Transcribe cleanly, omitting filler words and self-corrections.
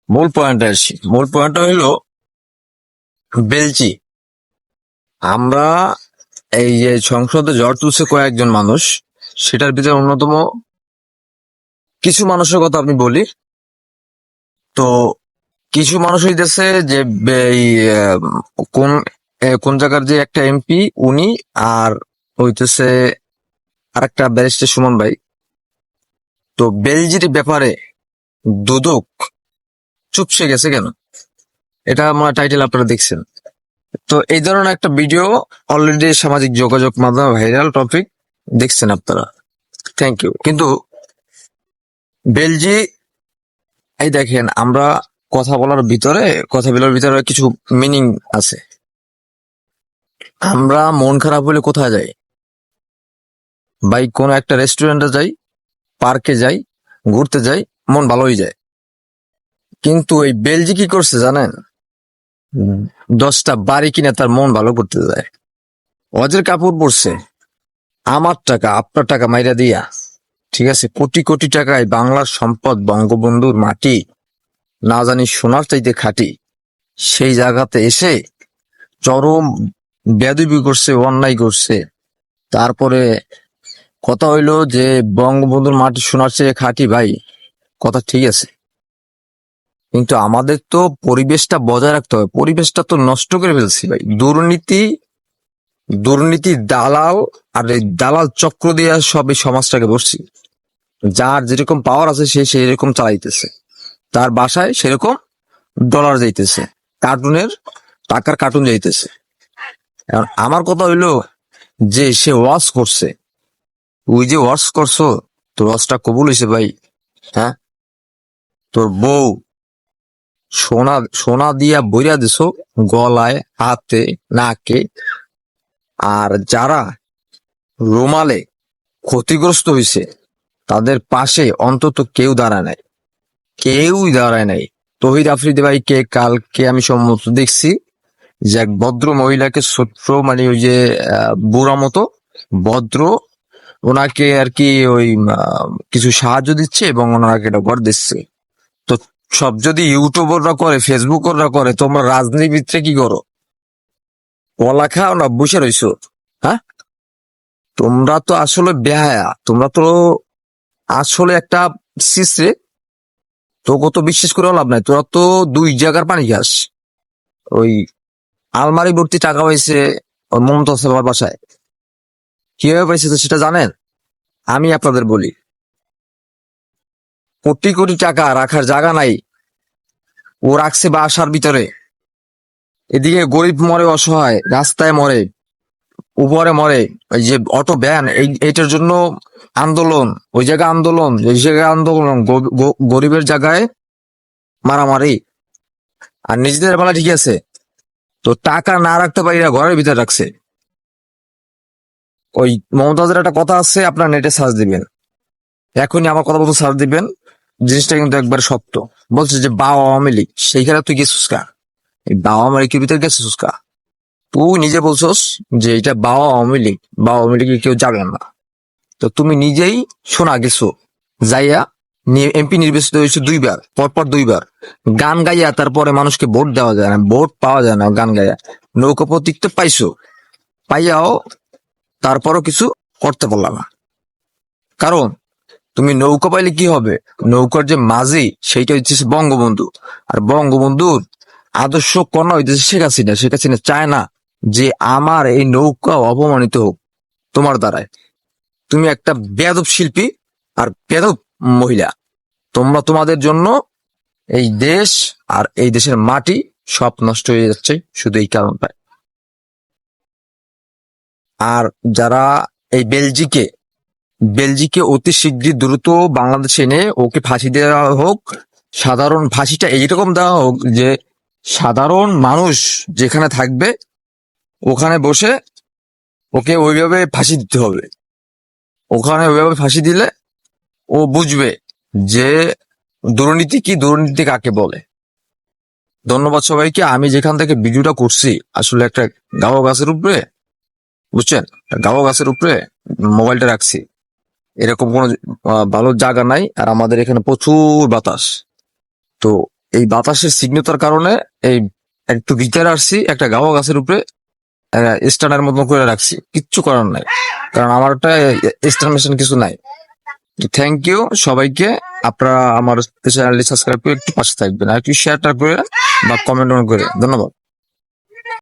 মূল পয়েন্টে আসি। মূল পয়েন্টটা হইলো বেলচি। আমরা এই যে সংসদে ঝড় তুলছে কয়েকজন মানুষ, সেটার ভিতরে অন্যতম কিছু মানুষের কথা আমি বলি। তো কিছু মানুষ হইতেছে যে এই কোন কোন জায়গার যে একটা এমপি উনি, আর হইতেছে আরেকটা ব্যারিস্টার সুমন ভাই। তো বেলজির ব্যাপারে দুদক চুপসে গেছে কেন? এটা আমার টাইটেল আপনারা দেখছেন। তো এই ধরনের একটা ভিডিও অলরেডি সামাজিক যোগাযোগ মাধ্যমে ভাইরাল টপিক দেখছেন আপনারা। Thank you. কিন্তু বেলজি, এই দেখেন, আমরা কথা বলার ভিতরে কিছু মিনিং আছে। আমরা মন খারাপ হলে কোথায় যাই ভাই? কোনো একটা রেস্টুরেন্টে যাই, পার্কে যাই, ঘুরতে যাই, মন ভালো হয়ে যায়। কিন্তু এই বেলজি কি করছে জানেন? 10টা বাড়ি কিনে তার মন ভালো করতে যায়। অজের কাপড় পরছে, আমার টাকা আপনার টাকা মাইরা দিয়া, ঠিক আছে, কোটি কোটি টাকায় বাংলার সম্পদ, বঙ্গবন্ধুর মাটি, না জানি সোনার চাইতে খাঁটি, সেই জায়গাতে এসে চরম বেয়াদবি করছে, অন্যায় করছে। তারপরে কথা হইলো যে বঙ্গবন্ধুর মাটি সোনার চেয়ে খাঁটি। ভাই, কথা ঠিক আছে, কিন্তু আমাদের তো পরিবেশটা বজায় রাখতে হবে। পরিবেশটা তো নষ্ট করে ফেলছি ভাই। দুর্নীতি দালাল, আর এই দালাল চক্র দিয়ে সব এই সমাজটাকে বসছি। যার যেরকম পাওয়ার আছে সে সেই রকম চালাইতেছে, তার বাসায় সেরকম ডলার যাইতেছে, কার্টুনের টাকার কার্টুন যাইতেছে। এখন আমার কথা হইলো যে সে ওয়াশ করছে, ওই যে ওয়াশ করছো, তোর ওয়াশটা কবুল হয়েছে ভাই। হ্যাঁ, তোর বউ সোনা সোনা দিয়া বইরা দিছো গলায়, হাতে, নাকে। আর যারা রুমালে ক্ষতিগ্রস্ত হয়েছে তাদের পাশে অন্তত কেউ দাঁড়ায় নাই, কেউই দাঁড়ায় নাই। তহিদ আফ্রিদি ভাইকে কালকে আমি সম্ভবত দেখছি যে এক ভদ্র মহিলাকে ছোট্ট, মানে ওই যে বুড়া মতো ভদ্র, ওনাকে আর কি ওই কিছু সাহায্য দিচ্ছে এবং ওনাকে এটা ঘর দিচ্ছে। তো সব যদি ইউটিউবাররা করে, ফেসবুকাররা করে, তোমরা রাজনীতিবিদরা কি করো? কলা খাও না বসে রইছো? হ্যাঁ, তোমরা তো আসলে বেহায়া, তোমরা তো আসলে একটা সিসরে। তোকে তো বিশ্বাস করে লাভ নাই, তোরা তো দুই জায়গার পানি খাস। ওই আলমারি ভর্তি টাকা পাইছে ওই মমতাজ আমার বাসায়, কিভাবে পাইছে তো সেটা জানেন? আমি আপনাদের বলি, কোটি কোটি টাকা রাখার জায়গা নাই, ও রাখছে বাসার ভিতরে। এদিকে গরিব মরে, অসহায় রাস্তায় মরে, উপরে মরে। ওই যে অটো ভ্যান, এইটার জন্য আন্দোলন, ওই জায়গায় আন্দোলন, ওই জায়গায় আন্দোলন, গরিবের জায়গায় মারামারি। আর নিজেদের বেলা ঠিক আছে, তো টাকা না রাখতে পারি না, ঘরের ভিতরে রাখছে। ওই মমতাজের একটা কথা আছে, আপনার নেটে সার্চ দিবেন, এখনই আমার কথা বলতে সার্চ দিবেন, জিনিসটা কিন্তু একবার সত্য। বলছে যে বাবা আওয়ামী লীগ, সেইখানে তুই গেছিস কা? এই বাবা আওয়ামী লীগের ভিতরে গেছিস কা? তুই নিজে বলছস যে এটা বাবা আওয়ামী লীগ, বাবা আওয়ামী লীগে কেউ যাবে না। তো তুমি নিজেই শোনা গেছো, যাইয়া এমপি নির্বাচিত হয়েছে দুইবার, পরপর দুইবার। গান গাইয়া তারপরে মানুষকে ভোট দেওয়া যায় না, ভোট পাওয়া যায় না গান গাইয়া। নৌকা প্রতীক তো পাইছো, পাইয়াও তারপরও কিছু করতে পারলাম না। কারণ তুমি নৌকা পাইলে কি হবে? নৌকার যে মাঝি সেইটা হচ্ছে বঙ্গবন্ধু। আর বঙ্গবন্ধুর আদর্শ কন্যা হইতেছে শেখ হাসিনা। শেখ হাসিনা চায় না যে আমার এই নৌকা অপমানিত হোক তোমার দ্বারায়। তুমি একটা বেয়াদব শিল্পী আর বেয়াদব মহিলা। তোমরা তোমাদের জন্য এই দেশ আর এই দেশের মাটি সব নষ্ট হয়ে যাচ্ছে শুধু এই কারণটায়। আর যারা এই বেলজিকে অতি শীঘ্রই দ্রুত বাংলাদেশে এনে ওকে ফাঁসি দেওয়া হোক। সাধারণ ফাঁসিটা এইরকম দেওয়া হোক যে সাধারণ মানুষ যেখানে থাকবে ওখানে বসে ওকে ওইভাবে ফাঁসি দিতে হবে। ওখানে ওইভাবে ফাঁসি দিলে ও বুঝবে যে দুর্নীতি কি, দুর্নীতি কাকে বলে। ধন্যবাদ সবাইকে। আমি যেখান থেকে ভিডিওটা করছি আসলে একটা গাওয়া গাছের উপরে, বুঝছেন, গাওয়া গাছের উপরে মোবাইলটা রাখছি। এরকম কোনো ভালো জায়গা নাই, আর আমাদের এখানে প্রচুর বাতাস। তো এই বাতাসের তীক্ষ্ণতার কারণে এই একটু ভিতরে আসছি, একটা গাওয়া গাছের উপরে স্ট্যান্ডের মতন করে রাখছি, কিচ্ছু করার নাই, কারণ আমার একটা স্ট্যান্ড মেশিন কিছু নাই। থ্যাংক ইউ সবাইকে। আপনারা আমার চ্যানেলটি সাবস্ক্রাইব করে একটু পাশে থাকবেন, আর একটু শেয়ারটা করে বা কমেন্ট করে। ধন্যবাদ।